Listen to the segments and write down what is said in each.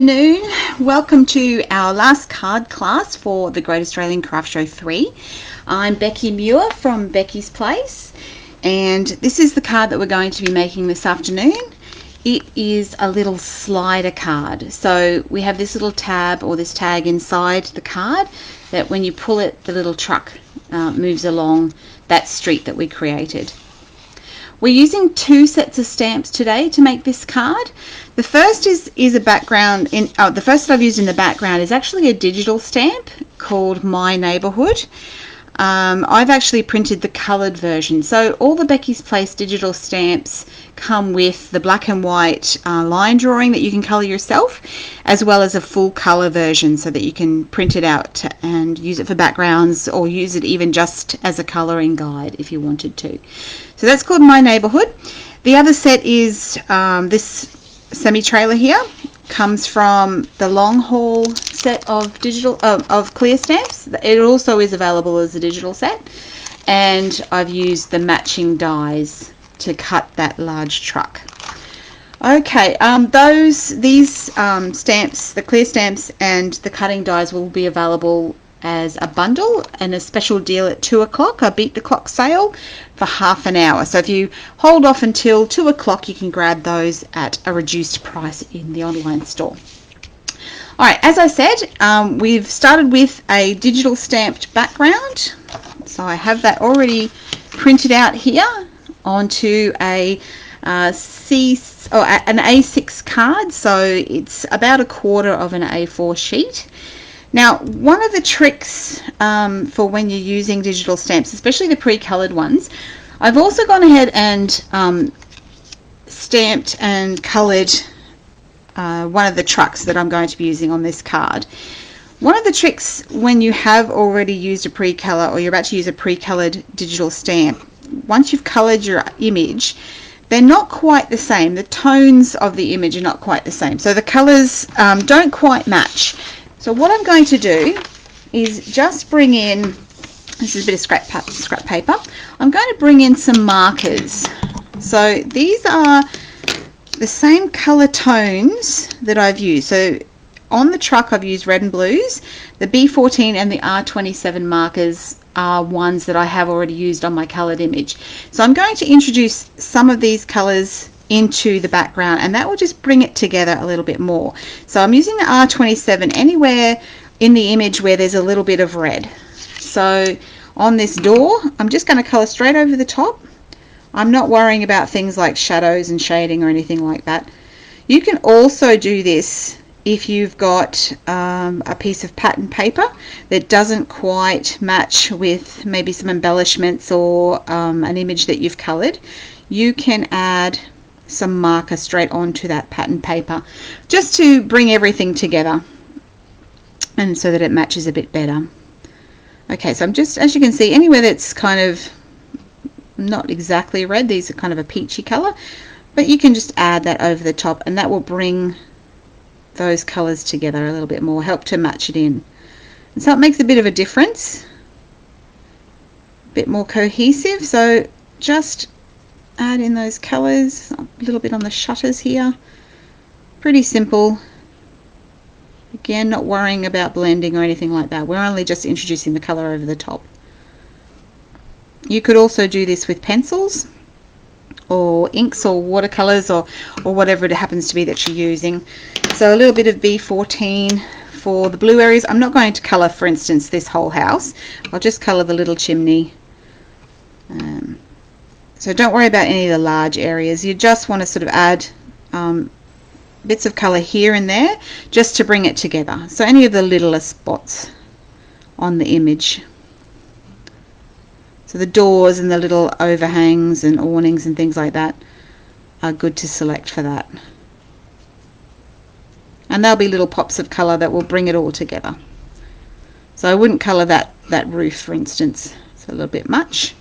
Afternoon. Welcome to our last card class for the Great Australian Craft Show 3. I'm Becky Muir from Beccy's Place, and this is the card that we're going to be making this afternoon. It is a little slider card. So we have this little tab or this tag inside the card that when you pull it, the little truck moves along that street that we created. We're using two sets of stamps today to make this card. The first is a background. The first that I've used in the background is actually a digital stamp called My Neighbourhood. I've actually printed the coloured version. So all the Beccy's Place digital stamps come with the black and white line drawing that you can colour yourself, as well as a full colour version so that you can print it out and use it for backgrounds or use it even just as a colouring guide if you wanted to. So that's called My Neighbourhood. The other set is this semi-trailer here. Comes from the long haul set of of clear stamps. It also is available as a digital set, and I've used the matching dies to cut that large truck. Okay, these stamps, the clear stamps and the cutting dies, will be available as a bundle and a special deal at 2 o'clock, a beat the clock sale for half an hour. So if you hold off until 2 o'clock, you can grab those at a reduced price in the online store. All right, as I said, we've started with a digital stamped background. So I have that already printed out here onto an A6 card. So it's about a quarter of an A4 sheet. Now, one of the tricks for when you're using digital stamps, especially the pre-coloured ones, I've also gone ahead and stamped and coloured one of the trucks that I'm going to be using on this card. One of the tricks when you have already used a pre-colour or you're about to use a pre-coloured digital stamp, once you've coloured your image, they're not quite the same. The tones of the image are not quite the same. So the colours don't quite match. So what I'm going to do is just bring in, this is a bit of scrap paper, I'm going to bring in some markers. So these are the same colour tones that I've used. So on the truck I've used red and blues. The B14 and the R27 markers are ones that I have already used on my coloured image. So I'm going to introduce some of these colours into the background, and that will just bring it together a little bit more. So I'm using the R27 anywhere in the image where there's a little bit of red. So on this door, I'm just going to colour straight over the top. I'm not worrying about things like shadows and shading or anything like that. You can also do this if you've got a piece of pattern paper that doesn't quite match with maybe some embellishments or an image that you've coloured. You can add some marker straight onto that pattern paper just to bring everything together and so that it matches a bit better. Okay, so I'm just, as you can see, anywhere that's kind of not exactly red, these are kind of a peachy color, but you can just add that over the top and that will bring those colors together a little bit more, help to match it in. And so it makes a bit of a difference, a bit more cohesive. So just add in those colors, a little bit on the shutters here. Pretty simple. Again, not worrying about blending or anything like that. We're only just introducing the color over the top. You could also do this with pencils or inks or watercolors or whatever it happens to be that you're using. So a little bit of B14 for the blue areas. I'm not going to color, for instance, this whole house. I'll just color the little chimney. So don't worry about any of the large areas. You just want to sort of add bits of color here and there just to bring it together. So any of the littler spots on the image. So the doors and the little overhangs and awnings and things like that are good to select for that. And there'll be little pops of color that will bring it all together. So I wouldn't color that roof, for instance. It's a little bit much.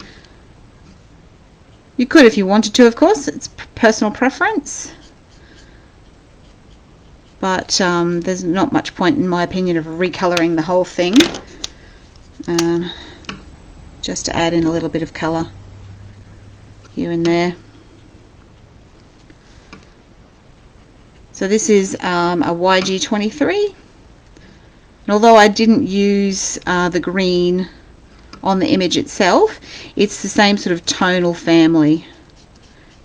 You could if you wanted to, of course. It's personal preference. But there's not much point, in my opinion, of recoloring the whole thing. Just to add in a little bit of colour here and there. So this is a YG23. And although I didn't use the green on the image itself, it's the same sort of tonal family.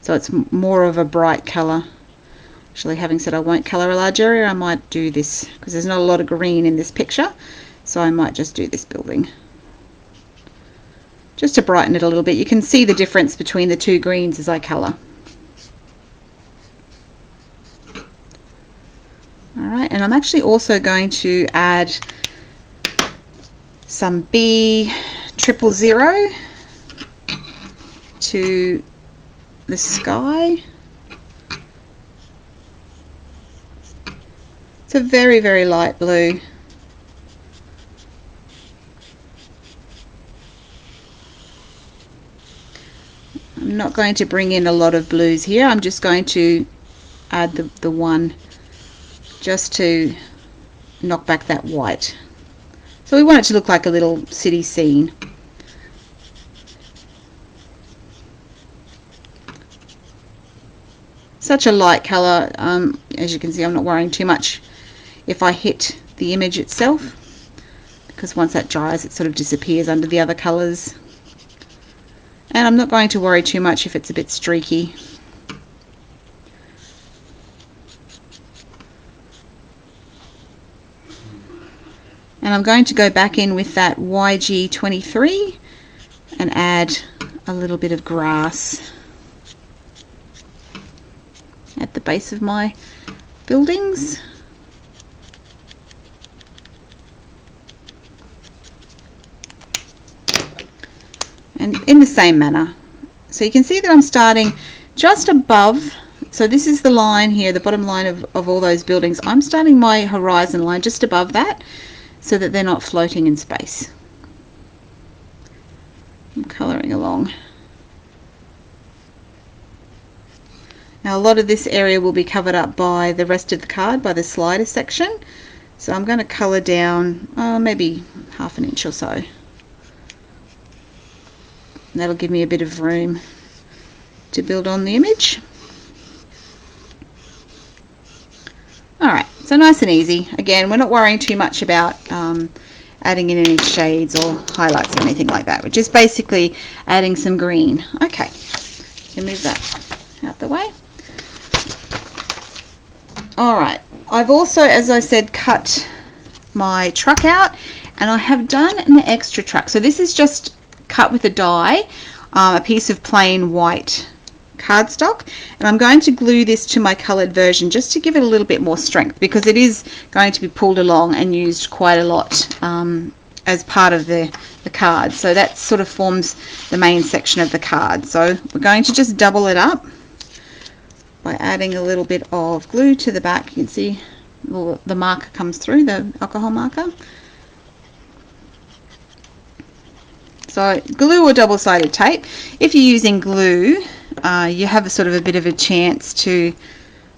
So it's more of a bright colour. Actually, having said I won't colour a large area, I might do this because there's not a lot of green in this picture. So I might just do this building, just to brighten it a little bit. You can see the difference between the two greens as I colour. Alright, and I'm actually also going to add some B000 to the sky. It's a very, very light blue. I'm not going to bring in a lot of blues here. I'm just going to add the one just to knock back that white. So we want it to look like a little city scene. Such a light colour. As you can see, I'm not worrying too much if I hit the image itself, because once that dries it sort of disappears under the other colours. And I'm not going to worry too much if it's a bit streaky. And I'm going to go back in with that YG23 and add a little bit of grass at the base of my buildings. And in the same manner. So you can see that I'm starting just above. So this is the line here, the bottom line of all those buildings. I'm starting my horizon line just above that, so that they're not floating in space. I'm colouring along. Now a lot of this area will be covered up by the rest of the card, by the slider section. So I'm going to colour down maybe ½ an inch or so. And that'll give me a bit of room to build on the image. Alright, so nice and easy. Again, we're not worrying too much about adding in any shades or highlights or anything like that. We're just basically adding some green. Okay, you can move that out the way. Alright, I've also, as I said, cut my truck out, and I have done an extra truck. So this is just cut with a die, a piece of plain white cardstock, and I'm going to glue this to my coloured version just to give it a little bit more strength, because it is going to be pulled along and used quite a lot as part of the card. So that sort of forms the main section of the card. So we're going to just double it up by adding a little bit of glue to the back. You can see the marker comes through, the alcohol marker. So glue or double-sided tape. If you're using glue, you have a sort of a bit of a chance to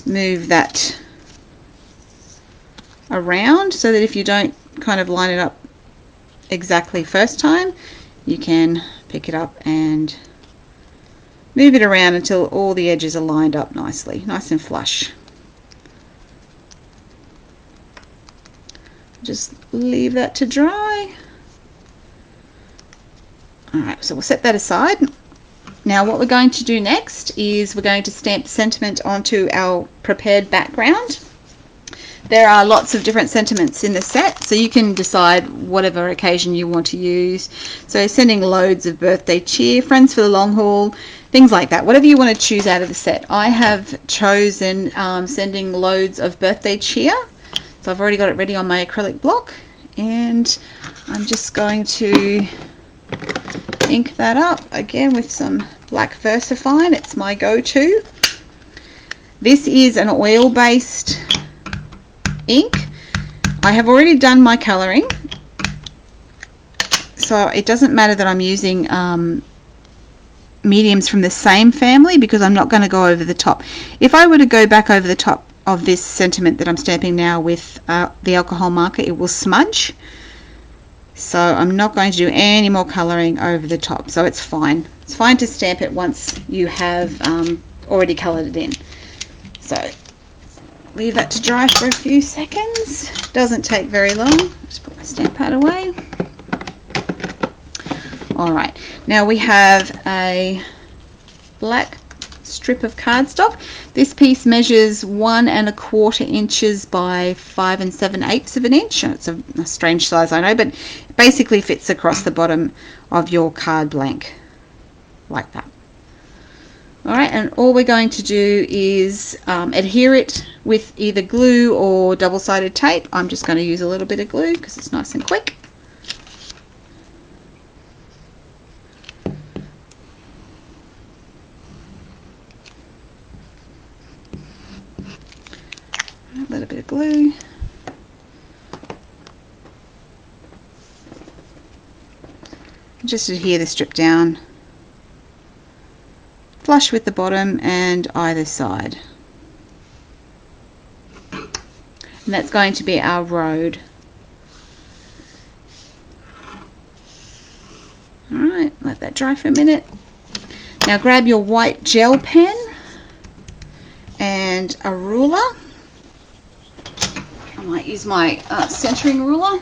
move that around, so that if you don't kind of line it up exactly first time, you can pick it up and move it around until all the edges are lined up nicely, nice and flush. Just leave that to dry. Alright, so we'll set that aside. Now what we're going to do next is we're going to stamp sentiment onto our prepared background. There are lots of different sentiments in the set, so you can decide whatever occasion you want to use. So sending loads of birthday cheer, friends for the long haul, things like that, whatever you want to choose out of the set. I have chosen sending loads of birthday cheer. So I've already got it ready on my acrylic block, and I'm just going to ink that up again with some black VersaFine. It's my go-to. This is an oil-based ink. I have already done my colouring, so it doesn't matter that I'm using mediums from the same family, because I'm not going to go over the top. If I were to go back over the top of this sentiment that I'm stamping now with the alcohol marker, it will smudge. So I'm not going to do any more colouring over the top, so it's fine. It's fine to stamp it once you have already coloured it in. So leave that to dry for a few seconds. Doesn't take very long. Just put my stamp pad away. Alright, now we have a black strip of cardstock. This piece measures 1 1/4 inches by 5 7/8 of an inch. It's a strange size, I know, but it basically fits across the bottom of your card blank like that. Alright, and all we're going to do is adhere it with either glue or double-sided tape. I'm just going to use a little bit of glue because it's nice and quick. A little bit of glue. Just adhere the strip down flush with the bottom and either side. And that's going to be our road. Alright, let that dry for a minute. Now grab your white gel pen and a ruler. I might use my centering ruler.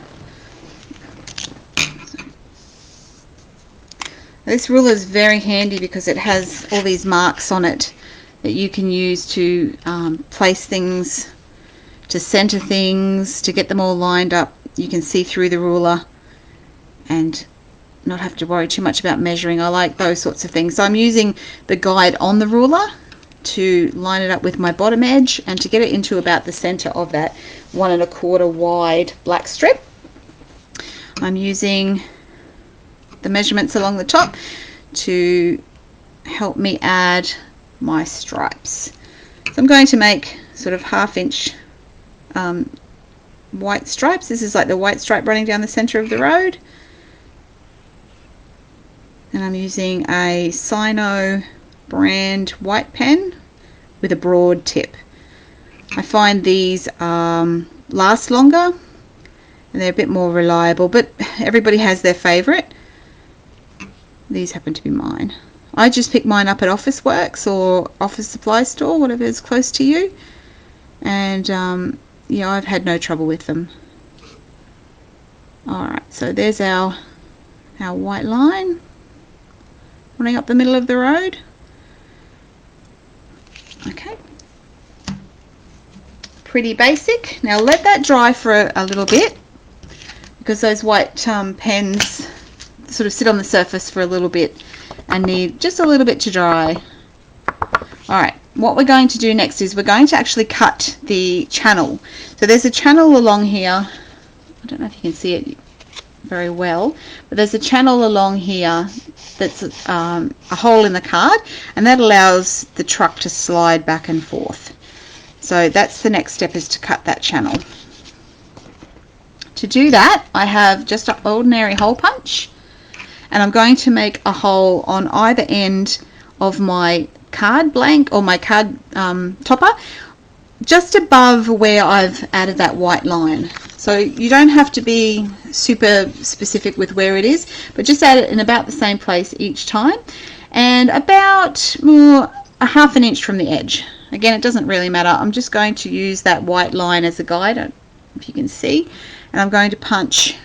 This ruler is very handy because it has all these marks on it that you can use to place things, to center things, to get them all lined up. You can see through the ruler and not have to worry too much about measuring. I like those sorts of things. So I'm using the guide on the ruler to line it up with my bottom edge and to get it into about the center of that 1 1/4 wide black strip. I'm using the measurements along the top to help me add my stripes. So I'm going to make sort of 1/2 inch white stripes. This is like the white stripe running down the center of the road. And I'm using a Sino brand white pen with a broad tip. I find these last longer and they're a bit more reliable, but everybody has their favorite. These happen to be mine. I just pick mine up at Office Works or Office Supply Store, whatever is close to you, and yeah, I've had no trouble with them. Alright, so there's our white line running up the middle of the road. Okay, pretty basic. Now let that dry for a little bit because those white pens sort of sit on the surface for a little bit and need just a little bit to dry. Alright, what we're going to do next is we're going to actually cut the channel. So there's a channel along here. I don't know if you can see it very well, but there's a channel along here that's a hole in the card, and that allows the truck to slide back and forth. So that's the next step, is to cut that channel. To do that, I have just an ordinary hole punch, and I'm going to make a hole on either end of my card blank or my card topper, just above where I've added that white line. So you don't have to be super specific with where it is, but just add it in about the same place each time, and about 1/2 inch from the edge. Again, it doesn't really matter. I'm just going to use that white line as a guide, if you can see, and I'm going to punch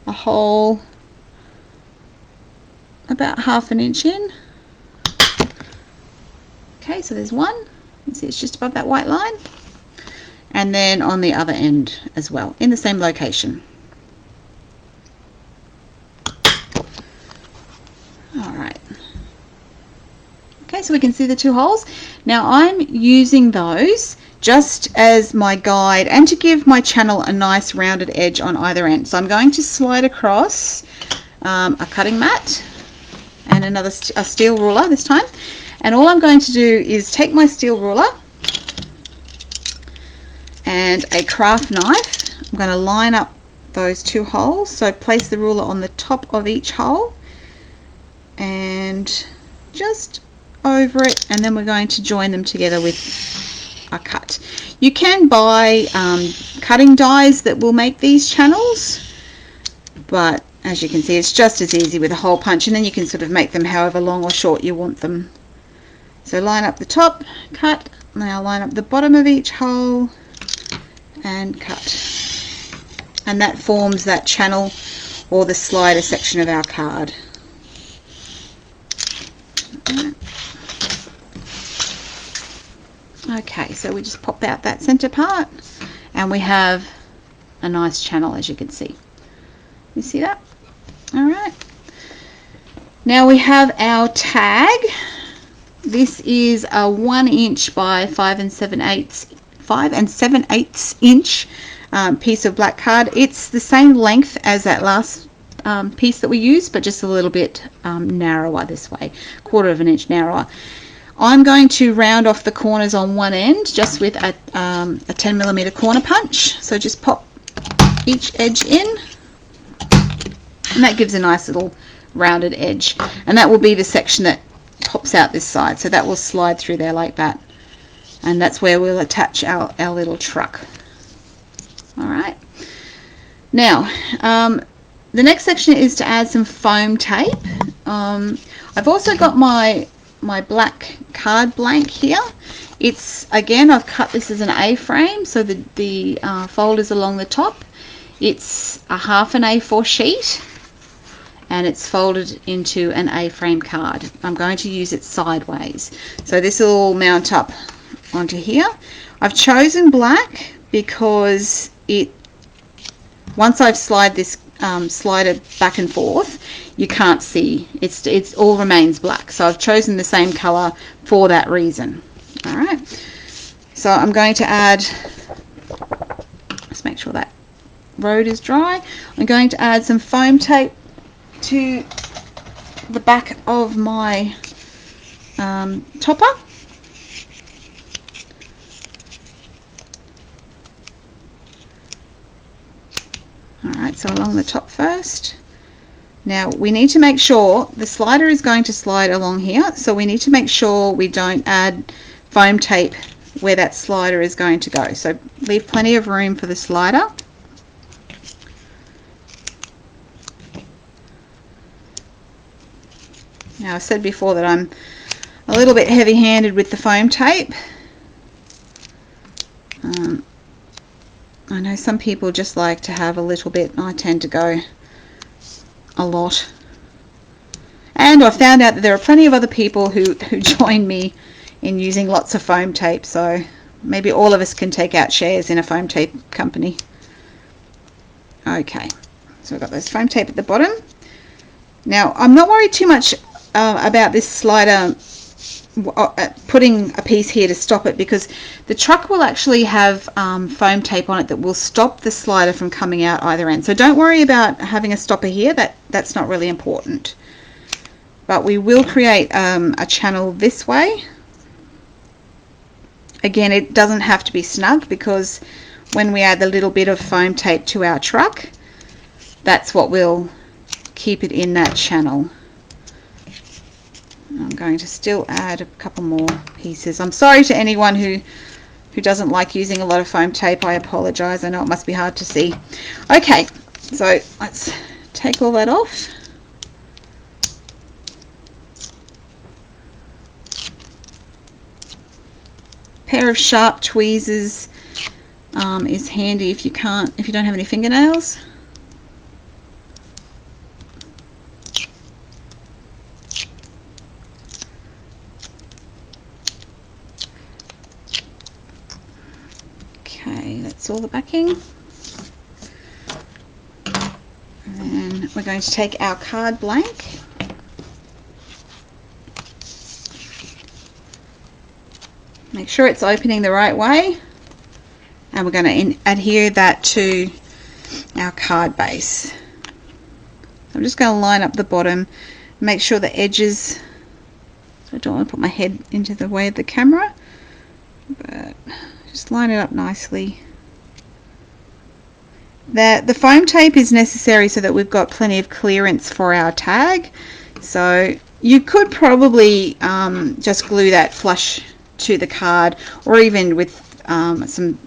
a hole about 1/2 inch in. Okay, so there's one. You can see it's just above that white line. And then on the other end as well, in the same location. Alright. Okay, so we can see the two holes. Now I'm using those just as my guide and to give my channel a nice rounded edge on either end. So I'm going to slide across a cutting mat and a steel ruler this time. And all I'm going to do is take my steel ruler and a craft knife. I'm going to line up those two holes. So place the ruler on the top of each hole and just over it, and then we're going to join them together with a cut. You can buy cutting dies that will make these channels, but as you can see, it's just as easy with a hole punch, and then you can sort of make them however long or short you want them. So line up the top, cut, Now line up the bottom of each hole and cut. And that forms that channel or the slider section of our card. Okay, so we just pop out that center part and we have a nice channel, as you can see. You see that? All right. Now we have our tag. This is a 1 inch by 5 7/8 inch piece of black card. It's the same length as that last piece that we used, but just a little bit narrower this way, 1/4 of an inch narrower. I'm going to round off the corners on one end just with a 10mm corner punch. So just pop each edge in, and that gives a nice little rounded edge, and that will be the section that pops out this side, so that will slide through there like that, and that's where we'll attach our little truck. All right, now the next section is to add some foam tape. I've also got my black card blank here. It's, again, I've cut this as an A-frame, so the folders along the top. It's a half an A4 sheet, and it's folded into an A-frame card. I'm going to use it sideways, so this will mount up onto here. I've chosen black because once I've slide this slider back and forth, you can't see. It's all remains black, so I've chosen the same color for that reason. All right, so I'm going to add, let's make sure that road is dry. I'm going to add some foam tape to the back of my topper. Alright, so along the top first. Now we need to make sure the slider is going to slide along here, so we need to make sure we don't add foam tape where that slider is going to go. So leave plenty of room for the slider. Now, I said before that I'm a little bit heavy-handed with the foam tape. I know some people just like to have a little bit. I tend to go a lot. And I found out that there are plenty of other people who join me in using lots of foam tape, so maybe all of us can take out shares in a foam tape company. Okay, so we've got those foam tape at the bottom. Now, I'm not worried too much about this slider putting a piece here to stop it, because the truck will actually have foam tape on it that will stop the slider from coming out either end. So don't worry about having a stopper here. That's not really important. But we will create a channel this way. Again, it doesn't have to be snug, because when we add the little bit of foam tape to our truck, that's what will keep it in that channel. I'm going to still add a couple more pieces. I'm sorry to anyone who doesn't like using a lot of foam tape. I apologize. I know it must be hard to see. Okay, so let's take all that off. Pair of sharp tweezers is handy if you don't have any fingernails. Okay, that's all the backing. And then we're going to take our card blank. Make sure it's opening the right way, and we're going to adhere that to our card base. So I'm just going to line up the bottom, make sure the edges, so I don't want to put my head into the way of the camera, but just line it up nicely. The foam tape is necessary so that we've got plenty of clearance for our tag. So you could probably just glue that flush to the card, or even with some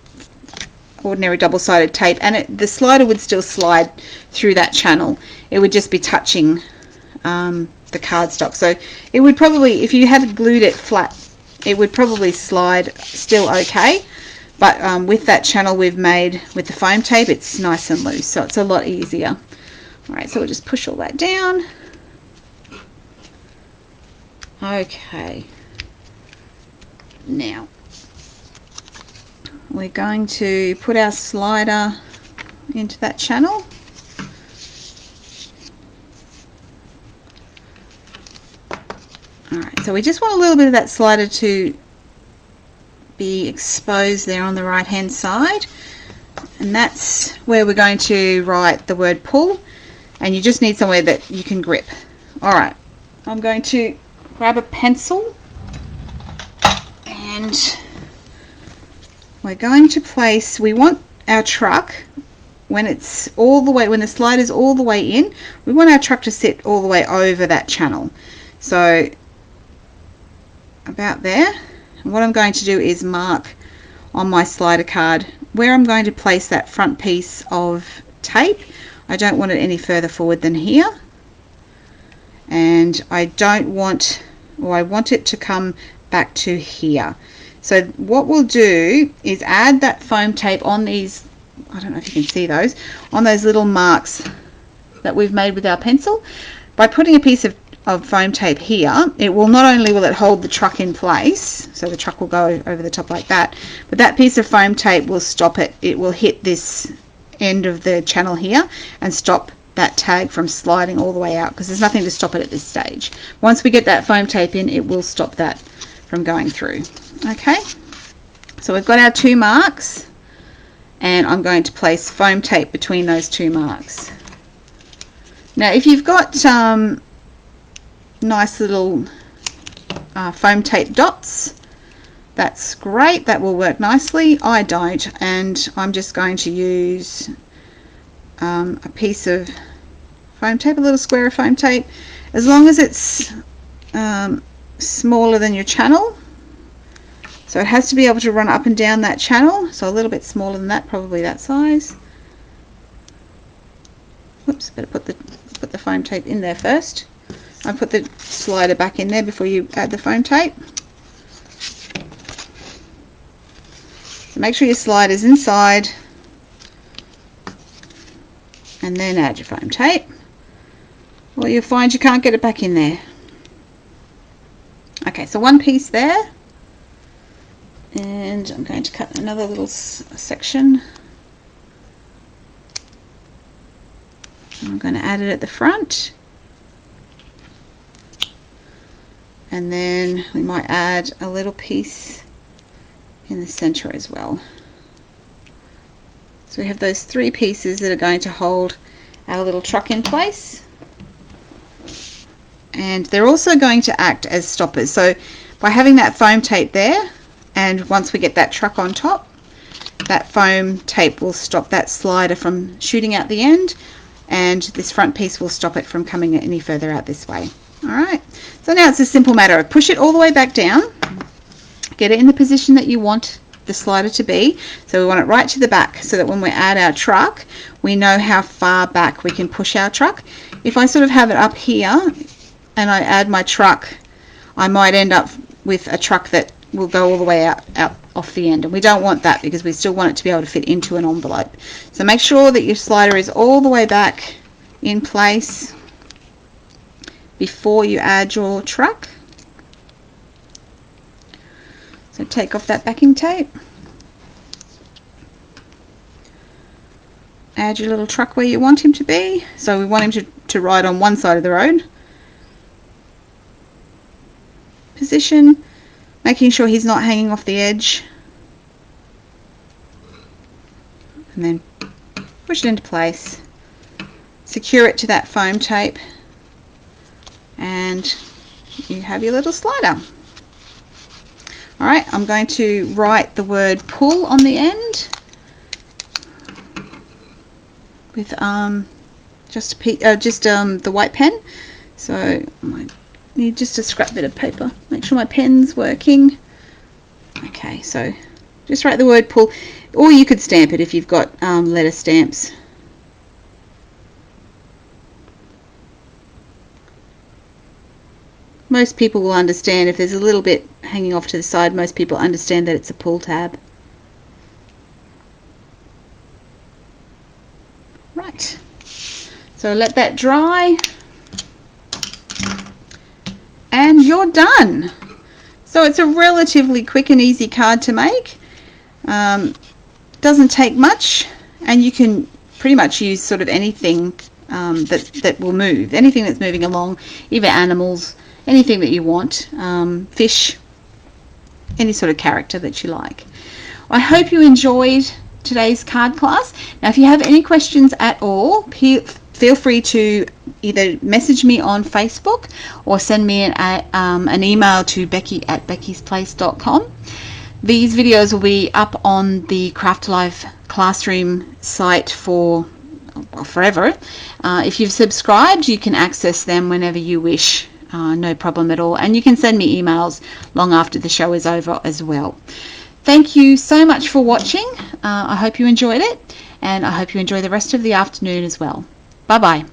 ordinary double-sided tape, and the slider would still slide through that channel. It would just be touching the cardstock. So it would probably, if you had glued it flat it would probably slide still okay, but with that channel we've made with the foam tape, it's nice and loose, so it's a lot easier. Alright, so we'll just push all that down. Okay, now we're going to put our slider into that channel. Alright, so we just want a little bit of that slider to be exposed there on the right hand side, and that's where we're going to write the word pull, and you just need somewhere that you can grip. Alright, I'm going to grab a pencil and we're going to place, we want our truck, when it's all the way, when the slider's all the way in, we want our truck to sit all the way over that channel. So about there. And what I'm going to do is mark on my slider card where I'm going to place that front piece of tape. I don't want it any further forward than here, and I don't want, or I want it to come back to here. So what we'll do is add that foam tape on these, I don't know if you can see those, on those little marks that we've made with our pencil. By putting a piece of foam tape here, it will not only will it hold the truck in place, so the truck will go over the top like that, but that piece of foam tape will stop it. It will hit this end of the channel here and stop that tag from sliding all the way out, because there's nothing to stop it at this stage. Once we get that foam tape in, it will stop that from going through. Okay, so we've got our two marks, and I'm going to place foam tape between those two marks. Now if you've got nice little foam tape dots, that's great, that will work nicely. I don't, and I'm just going to use a piece of foam tape, a little square of foam tape, as long as it's smaller than your channel. So it has to be able to run up and down that channel, so a little bit smaller than that, probably that size. Whoops, better put the foam tape in there first. I put the slider back in there before you add the foam tape. So make sure your slider's inside, and then add your foam tape, or you'll find you can't get it back in there. Okay, so one piece there, and I'm going to cut another little section. I'm going to add it at the front, and then we might add a little piece in the center as well. So we have those three pieces that are going to hold our little truck in place, and they're also going to act as stoppers. So by having that foam tape there, and once we get that truck on top, that foam tape will stop that slider from shooting out the end, and this front piece will stop it from coming any further out this way. Alright, so now it's a simple matter of push it all the way back down, get it in the position that you want the slider to be. So we want it right to the back, so that when we add our truck, we know how far back we can push our truck. If I sort of have it up here and I add my truck, I might end up with a truck that will go all the way out off the end, and we don't want that, because we still want it to be able to fit into an envelope. So make sure that your slider is all the way back in place before you add your truck. So take off that backing tape, add your little truck where you want him to be. So we want him to ride on one side of the road. Position, making sure he's not hanging off the edge, and then push it into place, secure it to that foam tape, and you have your little slider. Alright, I'm going to write the word pull on the end with the white pen. So I need just a scrap bit of paper. Make sure my pen's working. Okay, so just write the word pull, or you could stamp it if you've got letter stamps. Most people will understand if there's a little bit hanging off to the side. Most people understand that it's a pull tab. Right, so let that dry and you're done. So it's a relatively quick and easy card to make. Doesn't take much, and you can pretty much use sort of anything that will move, anything that's moving along, either animals, anything that you want, fish, any sort of character that you like. I hope you enjoyed today's card class. Now if you have any questions at all, feel free to either message me on Facebook or send me an email to becky@beckysplace.com. These videos will be up on the Craft Life Classroom site for forever. If you've subscribed, you can access them whenever you wish, no problem at all. And you can send me emails long after the show is over as well. Thank you so much for watching. I hope you enjoyed it, and I hope you enjoy the rest of the afternoon as well. Bye-bye.